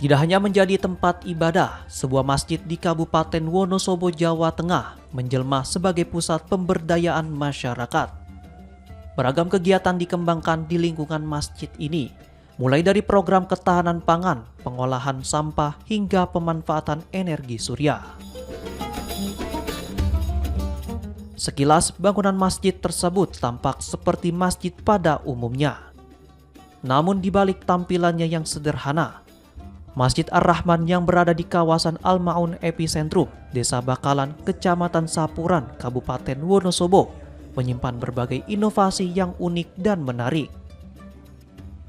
Tidak hanya menjadi tempat ibadah, sebuah masjid di Kabupaten Wonosobo, Jawa Tengah menjelma sebagai pusat pemberdayaan masyarakat. Beragam kegiatan dikembangkan di lingkungan masjid ini, mulai dari program ketahanan pangan, pengolahan sampah, hingga pemanfaatan energi surya. Sekilas, bangunan masjid tersebut tampak seperti masjid pada umumnya. Namun di balik tampilannya yang sederhana, Masjid Ar-Rahman yang berada di kawasan Al-Ma'un Epicentrum, Desa Bakalan, Kecamatan Sapuran, Kabupaten Wonosobo, menyimpan berbagai inovasi yang unik dan menarik.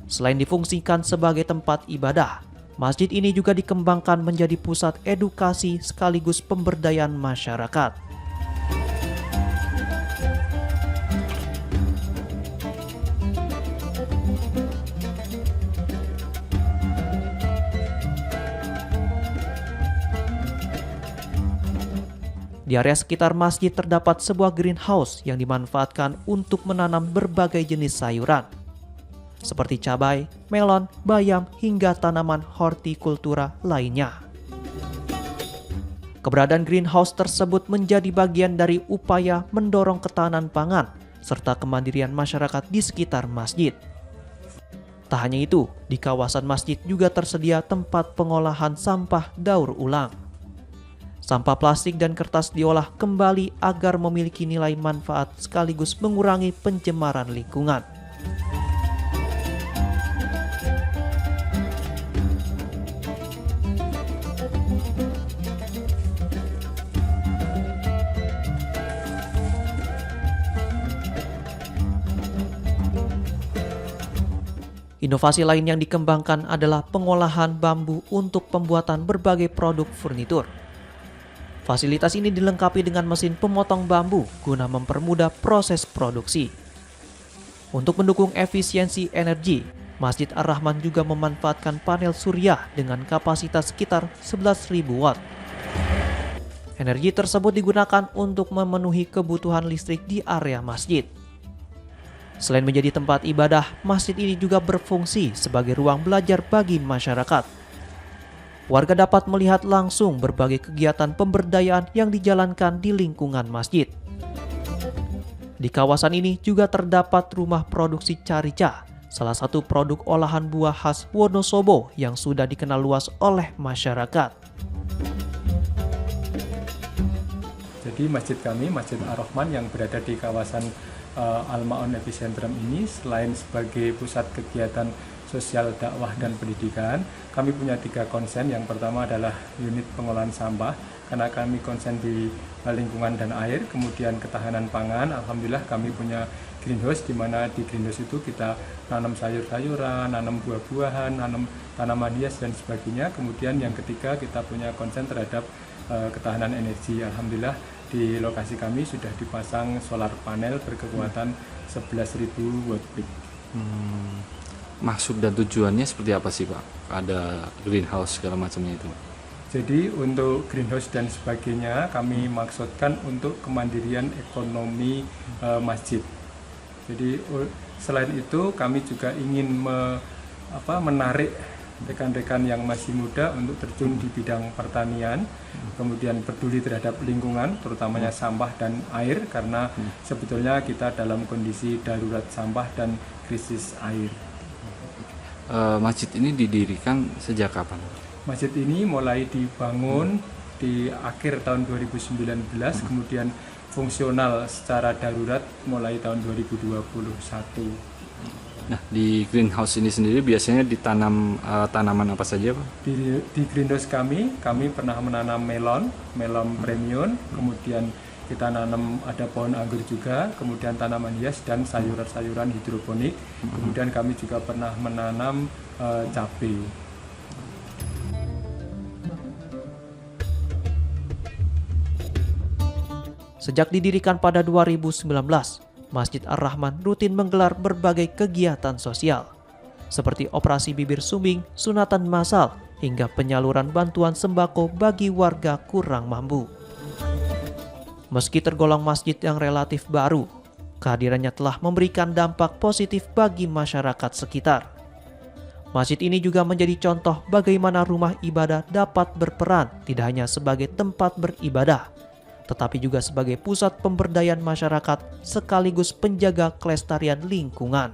Selain difungsikan sebagai tempat ibadah, masjid ini juga dikembangkan menjadi pusat edukasi sekaligus pemberdayaan masyarakat. Di area sekitar masjid terdapat sebuah greenhouse yang dimanfaatkan untuk menanam berbagai jenis sayuran, seperti cabai, melon, bayam, hingga tanaman hortikultura lainnya. Keberadaan greenhouse tersebut menjadi bagian dari upaya mendorong ketahanan pangan serta kemandirian masyarakat di sekitar masjid. Tak hanya itu, di kawasan masjid juga tersedia tempat pengolahan sampah daur ulang. Sampah plastik dan kertas diolah kembali agar memiliki nilai manfaat sekaligus mengurangi pencemaran lingkungan. Inovasi lain yang dikembangkan adalah pengolahan bambu untuk pembuatan berbagai produk furnitur. Fasilitas ini dilengkapi dengan mesin pemotong bambu guna mempermudah proses produksi. Untuk mendukung efisiensi energi, Masjid Ar-Rahman juga memanfaatkan panel surya dengan kapasitas sekitar 11.000 watt. Energi tersebut digunakan untuk memenuhi kebutuhan listrik di area masjid. Selain menjadi tempat ibadah, masjid ini juga berfungsi sebagai ruang belajar bagi masyarakat. Warga dapat melihat langsung berbagai kegiatan pemberdayaan yang dijalankan di lingkungan masjid. Di kawasan ini juga terdapat rumah produksi carica, salah satu produk olahan buah khas Wonosobo yang sudah dikenal luas oleh masyarakat. Jadi masjid kami, Masjid Ar-Rahman yang berada di kawasan Al-Ma'un Epicentrum ini, selain sebagai pusat kegiatan sosial, dakwah, dan pendidikan, kami punya 3 konsen. Yang pertama adalah unit pengolahan sampah, karena kami konsen di lingkungan dan air. Kemudian ketahanan pangan, alhamdulillah kami punya greenhouse, di mana di greenhouse itu kita nanam sayur-sayuran, nanam buah-buahan, nanam tanaman hias, dan sebagainya. Kemudian yang ketiga, kita punya konsen terhadap ketahanan energi. Alhamdulillah di lokasi kami sudah dipasang solar panel berkekuatan 11.000 watt peak. Maksud dan tujuannya seperti apa sih Pak? Ada greenhouse segala macamnya itu? Jadi untuk greenhouse dan sebagainya kami maksudkan untuk kemandirian ekonomi masjid. Jadi selain itu kami juga ingin menarik rekan-rekan yang masih muda untuk terjun di bidang pertanian, kemudian peduli terhadap lingkungan, terutamanya sampah dan air, karena sebetulnya kita dalam kondisi darurat sampah dan krisis air. Masjid ini didirikan sejak kapan? Masjid ini mulai dibangun di akhir tahun 2019, kemudian fungsional secara darurat mulai tahun 2021. Nah, di greenhouse ini sendiri biasanya ditanam tanaman apa saja Pak? Di greenhouse kami pernah menanam melon premium, kemudian kita nanam ada pohon anggur juga, kemudian tanaman hias dan sayuran-sayuran hidroponik. Kemudian kami juga pernah menanam cabai. Sejak didirikan pada 2019, Masjid Ar-Rahman rutin menggelar berbagai kegiatan sosial, seperti operasi bibir sumbing, sunatan massal, hingga penyaluran bantuan sembako bagi warga kurang mampu. Meski tergolong masjid yang relatif baru, kehadirannya telah memberikan dampak positif bagi masyarakat sekitar. Masjid ini juga menjadi contoh bagaimana rumah ibadah dapat berperan tidak hanya sebagai tempat beribadah, tetapi juga sebagai pusat pemberdayaan masyarakat sekaligus penjaga kelestarian lingkungan.